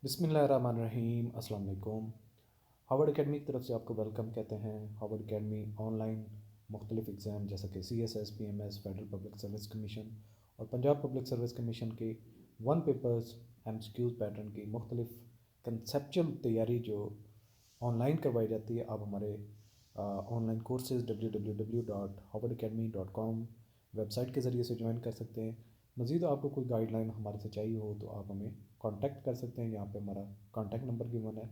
बिस्मिल्लाहिर्रहमानिर्रहीम अस्सलाम वालेकुम। हार्वर्ड अकेडमी की तरफ से आपको वेलकम कहते हैं। हार्वर्ड अकेडमी ऑनलाइन मुख्तलिफ एग्ज़ाम जैसा कि CSS, PMS, federal public service commission और पंजाब पब्लिक सर्विस कमीशन के वन पेपर्स MCQs पैटर्न की मुख्तलिफ कंसेप्चुअल तैयारी जो ऑनलाइन करवाई जाती है, आप हमारे ऑनलाइन कोर्सेज www.harvardacademy.com वेबसाइट के ज़रिए से ज्वाइन कर सकते हैं। मज़ीद आपको कोई गाइडलाइन हमारे से चाहिए हो तो आप हमें कांटेक्ट कर सकते हैं। यहाँ पे हमारा कांटेक्ट नंबर गिवन है।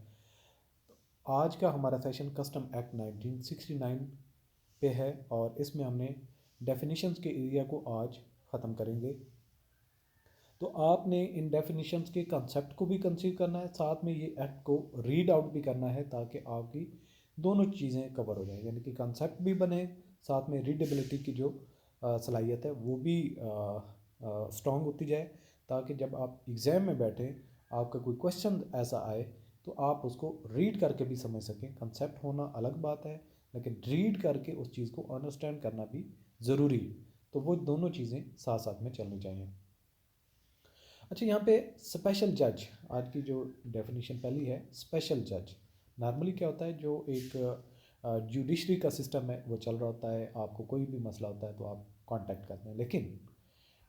आज का हमारा सेशन कस्टम एक्ट 1969 पे है और इसमें हमने डेफिनेशंस के एरिया को आज ख़त्म करेंगे। तो आपने इन डेफिनेशंस के कंसेप्ट को भी कंसीव करना है, साथ में ये एक्ट को रीड आउट भी करना है ताकि आपकी दोनों चीज़ें कवर हो जाएं, यानी कि कंसेप्ट भी बने, साथ में रीडेबिलिटी की जो सलाहियत है वो भी स्ट्रॉन्ग होती जाए, ताकि जब आप एग्ज़ाम में बैठें आपका कोई क्वेश्चन ऐसा आए तो आप उसको रीड करके भी समझ सकें। कंसेप्ट होना अलग बात है, लेकिन रीड करके उस चीज़ को अंडरस्टैंड करना भी ज़रूरी है। तो वो दोनों चीज़ें साथ साथ में चलनी चाहिए। अच्छा, यहाँ पे स्पेशल जज, आज की जो डेफिनेशन पहली है स्पेशल जज। नॉर्मली क्या होता है, जो एक जुडिशरी का सिस्टम है वो चल रहा होता है, आपको कोई भी मसला होता है तो आप कांटेक्ट करते हैं, लेकिन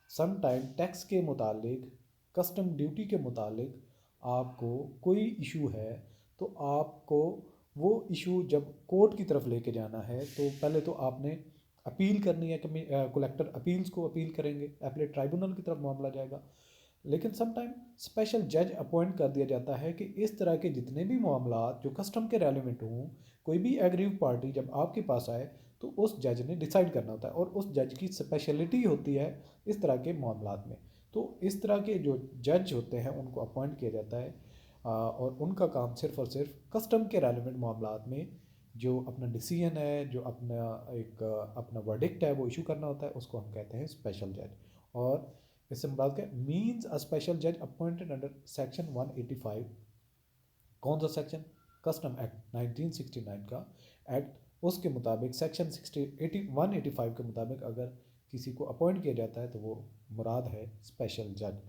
सम टाइम टैक्स के मुतालिक, कस्टम ड्यूटी के मुतालिक आपको कोई इशू है तो आपको वो इशू जब कोर्ट की तरफ लेके जाना है तो पहले तो आपने अपील करनी है कि कलेक्टर अपील्स को अपील करेंगे, अपीलेट ट्राइब्यूनल की तरफ मामला जाएगा। लेकिन सम टाइम स्पेशल जज अपॉइंट कर दिया जाता है कि इस तरह के जितने भी मामला जो कस्टम के रेलिवेंट हों, कोई भी एग्रीव पार्टी जब आपके पास आए तो उस जज ने डिसाइड करना होता है और उस जज की स्पेशलिटी होती है इस तरह के मामला में। तो इस तरह के जो जज होते हैं उनको अपॉइंट किया जाता है और उनका काम सिर्फ और सिर्फ कस्टम के रेलिवेंट मामला में जो अपना डिसीजन है, जो अपना वर्डिक्ट है वो इशू करना होता है, उसको हम कहते हैं स्पेशल जज। और इससे मुराद क्या, मीन्स अ स्पेशल जज अपॉइंटेड अंडर सेक्शन 185। कौन सा सेक्शन? कस्टम एक्ट 1969 का एक्ट, उसके मुताबिक सेक्शन 185 के मुताबिक अगर किसी को अपॉइंट किया जाता है तो वो मुराद है स्पेशल जज।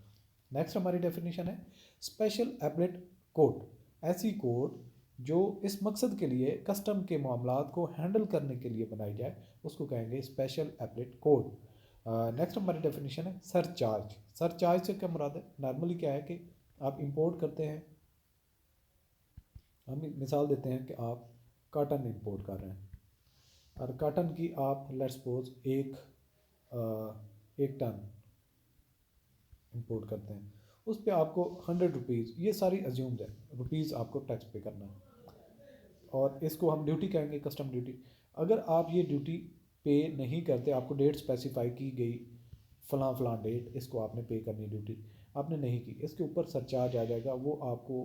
नेक्स्ट हमारी डेफिनेशन है स्पेशल एपलेट कोर्ट। ऐसी कोर्ट जो इस मकसद के लिए कस्टम के मामलात को हैंडल करने के लिए बनाई जाए उसको कहेंगे स्पेशल एपलेट कोर्ट। नेक्स्ट हमारी डेफिनेशन है सरचार्ज। सरचार्ज से क्या मुराद है? नॉर्मली क्या है कि आप इंपोर्ट करते हैं, हम मिसाल देते हैं कि आप काटन इंपोर्ट कर रहे हैं और काटन की आप लेट्स सपोज एक टन इंपोर्ट करते हैं, उस पर आपको 100 रुपीज़, ये सारी अज्यूम्ड है, रुपीज़ आपको टैक्स पे करना है और इसको हम ड्यूटी कहेंगे, कस्टम ड्यूटी। अगर आप ये ड्यूटी पे नहीं करते, आपको डेट स्पेसिफाई की गई फ़लाँ फ़लाँ डेट इसको आपने पे करनी ड्यूटी, आपने नहीं की, इसके ऊपर सरचार्ज आ जाएगा। वो आपको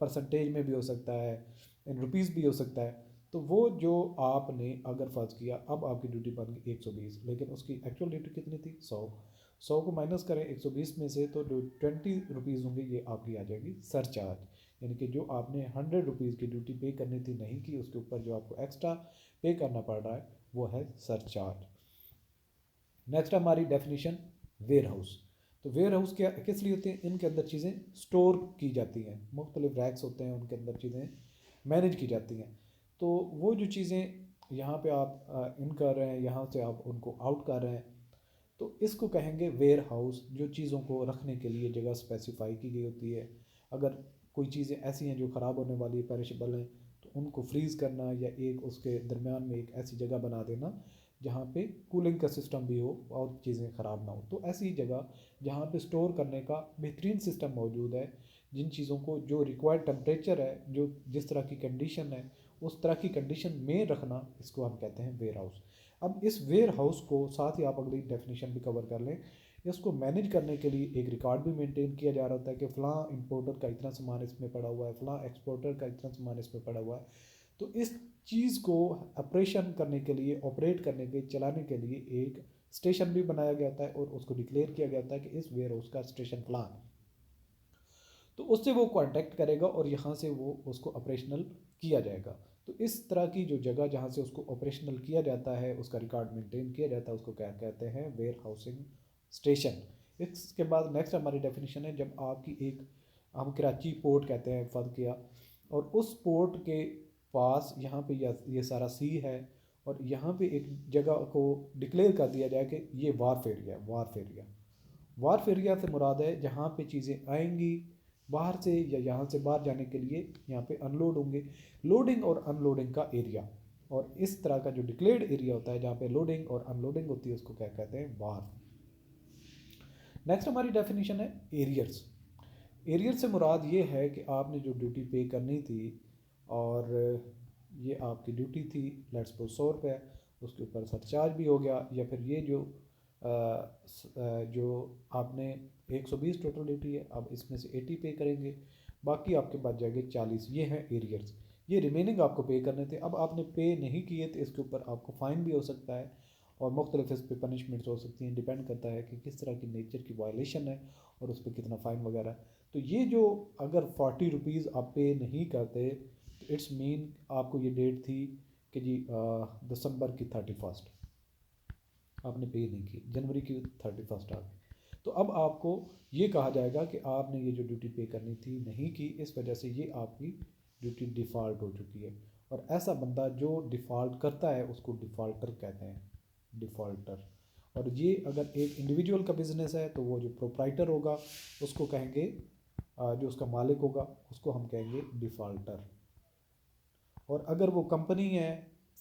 परसेंटेज में भी हो सकता है, इन रुपीज़ भी हो सकता है। तो वो जो आपने अगर फ़र्ज़ किया अब आपकी ड्यूटी बन गई 120, लेकिन उसकी एक्चुअल ड्यूटी कितनी थी? 100 को माइनस करें 120 में से तो जो 20 रुपीज़ होंगे ये आपकी आ जाएगी सरचार्ज। यानी कि जो आपने 100 रुपीज़ की ड्यूटी पे करनी थी नहीं की, उसके ऊपर जो आपको एक्स्ट्रा पे करना पड़ रहा है वो है सरचार्ज। नेक्स्ट हमारी डेफिनेशन वेयर हाउस। तो वेयर हाउस क्या किस लिए होते हैं? इनके अंदर चीज़ें स्टोर की जाती हैं, मुख्तलिफ रैक्स होते हैं, उनके अंदर चीज़ें मैनेज की जाती हैं। तो वो जो चीज़ें यहाँ पे आप इन कर रहे हैं, यहाँ से आप उनको आउट कर रहे हैं, तो इसको कहेंगे वेयर हाउस, जो चीज़ों को रखने के लिए जगह स्पेसिफाई की गई होती है। अगर कोई चीज़ें ऐसी हैं जो ख़राब होने वाली पेरिशेबल हैं तो उनको फ्रीज़ करना या एक उसके दरमियान में एक ऐसी जगह बना देना जहाँ पे कूलिंग का सिस्टम भी हो और चीज़ें ख़राब ना हो। तो ऐसी जगह जहाँ पे स्टोर करने का बेहतरीन सिस्टम मौजूद है, जिन चीज़ों को जो रिक्वायर्ड टेम्परेचर है, जो जिस तरह की कंडीशन है उस तरह की कंडीशन में रखना, इसको हम कहते हैं वेयर हाउस। अब इस वेयर हाउस को साथ ही आप अगली डेफिनेशन भी कवर कर लें, इसको मैनेज करने के लिए एक रिकॉर्ड भी मेंटेन किया जा रहा होता है कि फ़लाँ इंपोर्टर का इतना सामान इसमें पड़ा हुआ है, फ़लाँ एक्सपोर्टर का इतना सामान इसमें पड़ा हुआ है। तो इस चीज़ को ऑपरेशन करने के लिए, ऑपरेट करने के, चलाने के लिए एक स्टेशन भी बनाया गया होता है और उसको डिक्लेयर किया गया होता है कि इस वेयर हाउस का स्टेशन फ़लाँ, तो उससे वो कांटेक्ट करेगा और यहाँ से वो उसको ऑपरेशनल किया जाएगा। तो इस तरह की जो जगह जहाँ से उसको ऑपरेशनल किया जाता है, उसका रिकॉर्ड मेंटेन किया जाता है, उसको क्या कहते हैं? Warehousing station. इसके बाद नेक्स्ट हमारी डेफिनेशन है जब आपकी एक हम कराची पोर्ट कहते हैं फ़र्क किया, और उस पोर्ट के पास यहाँ पे ये सारा सी है, और यहाँ पे एक जगह को डिक्लेयर कर दिया जाए कि ये वार्फ एरिया है। वार्फ एरिया से मुराद है जहाँ पे चीज़ें आएंगी बाहर से या यहाँ से बाहर जाने के लिए, यहाँ पे अनलोड होंगे, लोडिंग और अनलोडिंग का एरिया। और इस तरह का जो डिक्लेयर्ड एरिया होता है जहाँ पे लोडिंग और अनलोडिंग होती है उसको क्या कहते हैं, वार्फ। नेक्स्ट हमारी डेफिनेशन है एरियर्स। एरियर से मुराद ये है कि आपने जो ड्यूटी पे करनी थी, और ये आपकी ड्यूटी थी, लेट्स सपोज 100 रुपये, उसके ऊपर सरचार्ज भी हो गया, या फिर ये जो आपने 120 टोटल ड्यूटी है, अब इसमें से 80 पे करेंगे, बाकी आपके बच जाएंगे 40। ये हैं एरियर्स, ये रिमेनिंग आपको पे करने थे। अब आपने पे नहीं किए तो इसके ऊपर आपको फ़ाइन भी हो सकता है, और मुख्तलिफ इस पर पनिशमेंट्स हो सकती हैं, डिपेंड करता है कि किस तरह की नेचर की वायलेशन है और उस पर कितना फ़ाइन वगैरह। तो ये जो अगर 40 रुपीज़ आप पे नहीं करते तो इट्स मीन आपको ये डेट थी कि जी दिसंबर की 31, आपने पे नहीं की, जनवरी की 31 आ गई, तो अब आपको ये कहा जाएगा कि आपने ये जो ड्यूटी पे करनी थी नहीं की, इस वजह से ये आपकी ड्यूटी डिफ़ॉल्ट हो चुकी है। और ऐसा बंदा जो डिफ़ॉल्ट करता है उसको डिफ़ॉल्टर कहते हैं, डिफ़ॉल्टर। और ये अगर एक इंडिविजुअल का बिज़नेस है तो वो जो प्रोप्राइटर होगा उसको कहेंगे, जो उसका मालिक होगा उसको हम कहेंगे डिफ़ॉल्टर। और अगर वो कंपनी है,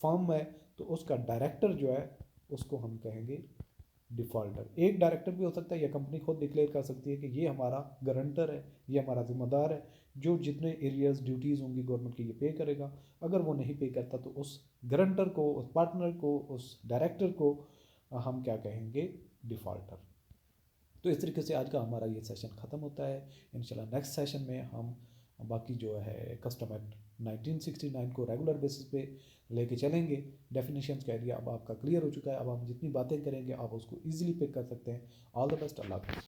फर्म है, तो उसका डायरेक्टर जो है उसको हम कहेंगे डिफ़ॉल्टर। एक डायरेक्टर भी हो सकता है या कंपनी खुद डिक्लेयर कर सकती है कि ये हमारा गारंटर है, ये हमारा ज़िम्मेदार है, जो जितने एरियाज़ ड्यूटीज़ होंगी गवर्नमेंट की ये पे करेगा। अगर वो नहीं पे करता तो उस गारंटर को, उस पार्टनर को, उस डायरेक्टर को हम क्या कहेंगे, डिफ़ॉल्टर। तो इस तरीके से आज का हमारा ये सेशन ख़त्म होता है। इंशाल्लाह नेक्स्ट सेशन में हम बाकी जो है कस्टम एक्ट 1969 को रेगुलर बेसिस पे लेके चलेंगे। डेफिनेशंस का एरिया अब आपका क्लियर हो चुका है, अब हम जितनी बातें करेंगे आप उसको ईजिली पिक कर सकते हैं। ऑल द बेस्ट, अल्लाह हाफ़िज़।